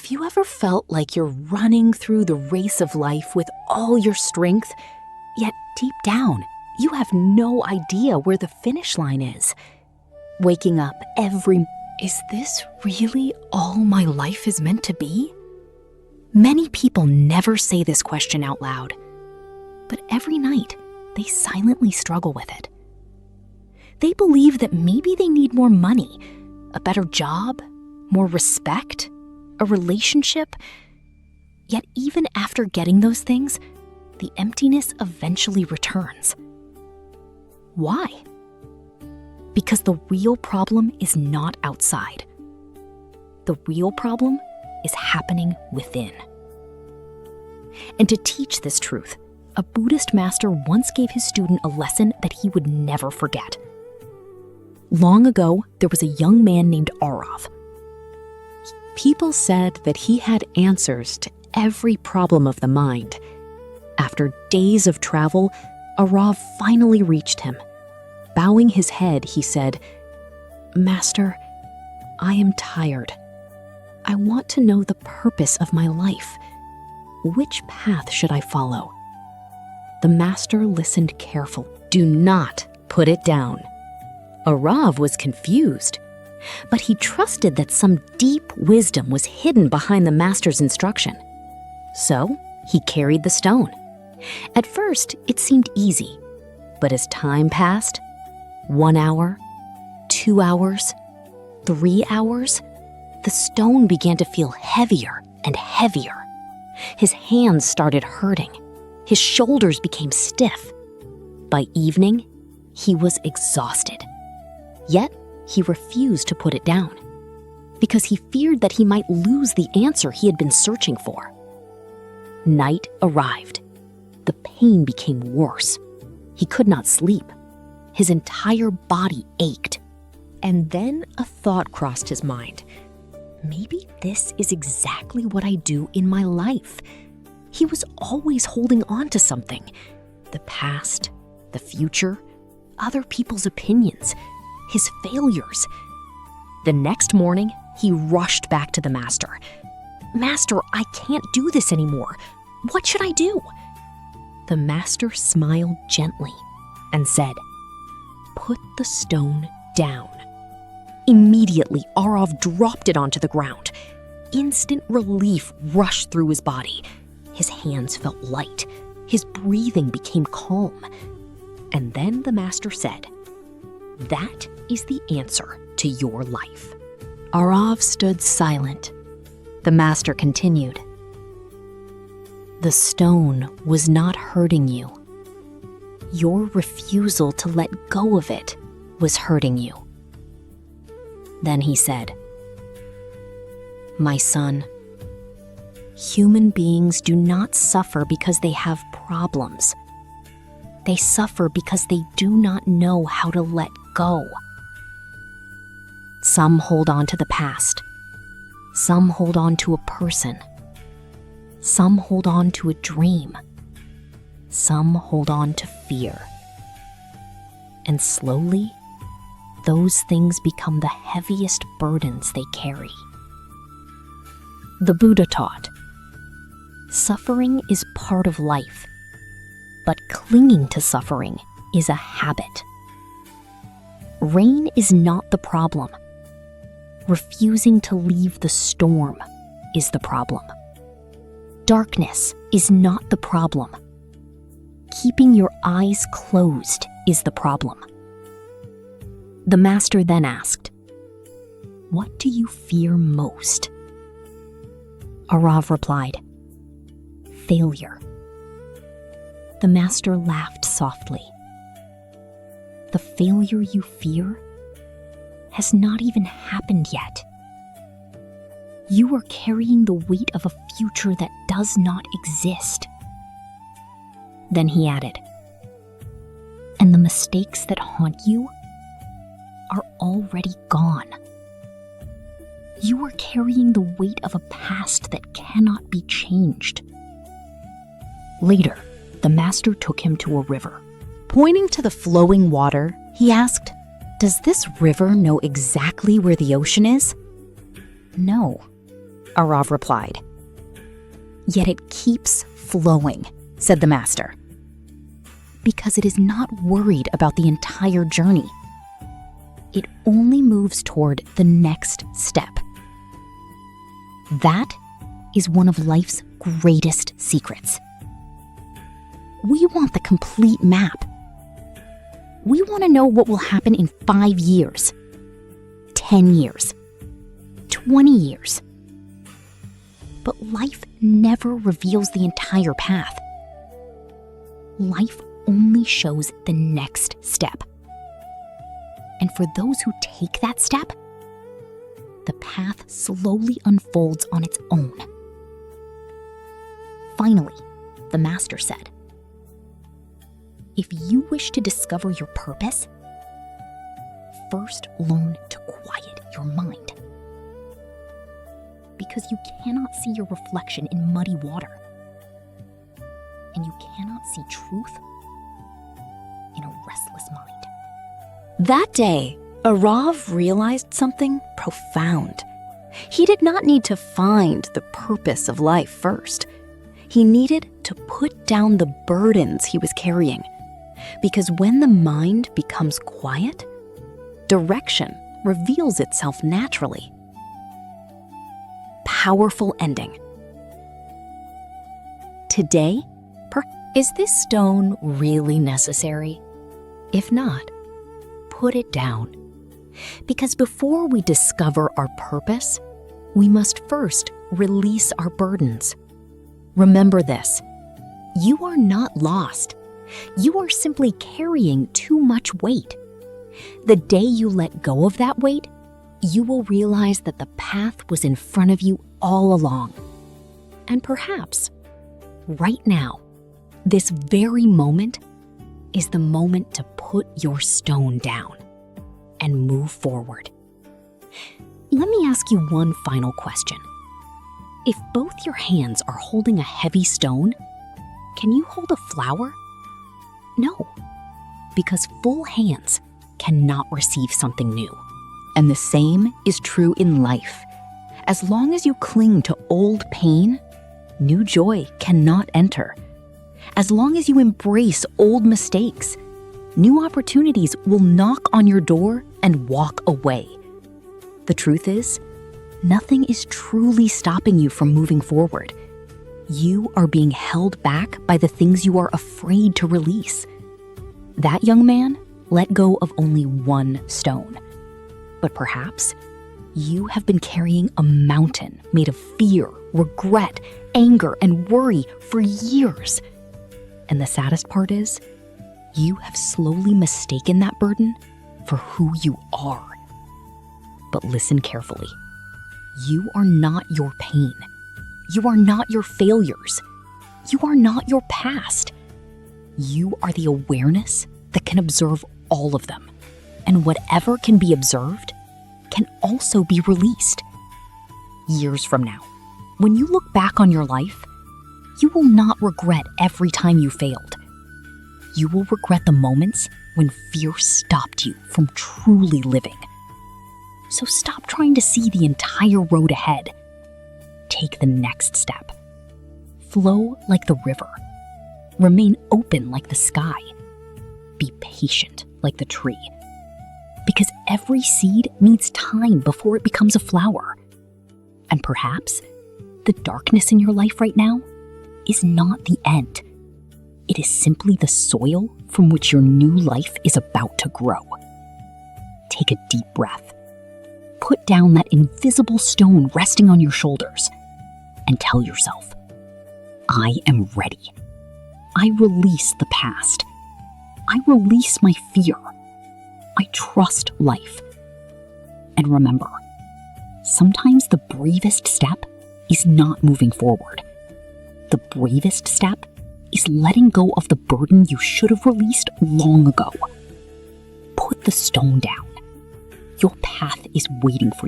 Have you ever felt like you're running through the race of life with all your strength, yet deep down, you have no idea where the finish line is? Waking up is this really all my life is meant to be? Many people never say this question out loud, but every night they silently struggle with it. They believe that maybe they need more money, a better job, more respect, a relationship. Yet even after getting those things, the emptiness eventually returns. Why? Because the real problem is not outside. The real problem is happening within. And to teach this truth, a Buddhist master once gave his student a lesson that he would never forget. Long ago, there was a young man named Arav. People said that he had answers to every problem of the mind. After days of travel, Arav finally reached him. Bowing his head, he said, "Master, I am tired. I want to know the purpose of my life. Which path should I follow?" The master listened carefully. "Do not put it down." Arav was confused, but he trusted that some deep wisdom was hidden behind the master's instruction. So he carried the stone. At first, it seemed easy, but as time passed, 1 hour, 2 hours, 3 hours, the stone began to feel heavier and heavier. His hands started hurting. His shoulders became stiff. By evening, he was exhausted. Yet, he refused to put it down because he feared that he might lose the answer he had been searching for. Night arrived. The pain became worse. He could not sleep. His entire body ached. And then a thought crossed his mind. Maybe this is exactly what I do in my life. He was always holding on to something. The past, the future, other people's opinions, his failures. The next morning, he rushed back to the master. "Master, I can't do this anymore. What should I do?" The master smiled gently and said, "Put the stone down." Immediately, Arav dropped it onto the ground. Instant relief rushed through his body. His hands felt light. His breathing became calm. And then the master said, "That is the answer to your life." Arav stood silent. The master continued, "The stone was not hurting you. Your refusal to let go of it was hurting you." Then he said, "My son, human beings do not suffer because they have problems. They suffer because they do not know how to let go. Some hold on to the past. Some hold on to a person. Some hold on to a dream. Some hold on to fear. And slowly, those things become the heaviest burdens they carry." The Buddha taught, suffering is part of life, but clinging to suffering is a habit. Rain is not the problem. Refusing to leave the storm is the problem. Darkness is not the problem. Keeping your eyes closed is the problem. The master then asked, "What do you fear most?" Arav replied, "Failure." The master laughed softly. "The failure you fear has not even happened yet. You are carrying the weight of a future that does not exist." Then he added, "And the mistakes that haunt you are already gone. You are carrying the weight of a past that cannot be changed." Later, the master took him to a river. Pointing to the flowing water, he asked, "Does this river know exactly where the ocean is?" "No," Arav replied. Yet it keeps flowing, said the master. Because it is not worried about the entire journey. It only moves toward the next step. That is one of life's greatest secrets. We want the complete map. We want to know what will happen in 5 years, 10 years, 20 years. But life never reveals the entire path. Life only shows the next step. And for those who take that step, the path slowly unfolds on its own. Finally, the master said, if you wish to discover your purpose, first learn to quiet your mind. Because you cannot see your reflection in muddy water. And you cannot see truth in a restless mind. That day, Arav realized something profound. He did not need to find the purpose of life first. He needed to put down the burdens he was carrying. Because when the mind becomes quiet, direction reveals itself naturally. Powerful ending. Today, is this stone really necessary? If not, put it down. Because before we discover our purpose, we must first release our burdens. Remember this, you are not lost. You are simply carrying too much weight. The day you let go of that weight, you will realize that the path was in front of you all along. And perhaps, right now, this very moment is the moment to put your stone down and move forward. Let me ask you one final question. If both your hands are holding a heavy stone, can you hold a flower? No, because full hands cannot receive something new. And the same is true in life. As long as you cling to old pain, new joy cannot enter. As long as you embrace old mistakes, new opportunities will knock on your door and walk away. The truth is, nothing is truly stopping you from moving forward. You are being held back by the things you are afraid to release. That young man let go of only one stone. But perhaps you have been carrying a mountain made of fear, regret, anger, and worry for years. And the saddest part is, you have slowly mistaken that burden for who you are. But listen carefully. You are not your pain. You are not your failures. You are not your past. You are the awareness that can observe all of them. And whatever can be observed can also be released. Years from now, when you look back on your life, you will not regret every time you failed. You will regret the moments when fear stopped you from truly living. So stop trying to see the entire road ahead. Take the next step. Flow like the river. Remain open like the sky. Be patient like the tree. Because every seed needs time before it becomes a flower. And perhaps the darkness in your life right now is not the end. It is simply the soil from which your new life is about to grow. Take a deep breath. Put down that invisible stone resting on your shoulders and tell yourself, I am ready. I release the past. I release my fear. I trust life. And remember, sometimes the bravest step is not moving forward. The bravest step is letting go of the burden you should have released long ago. Put the stone down. Your path is waiting for you.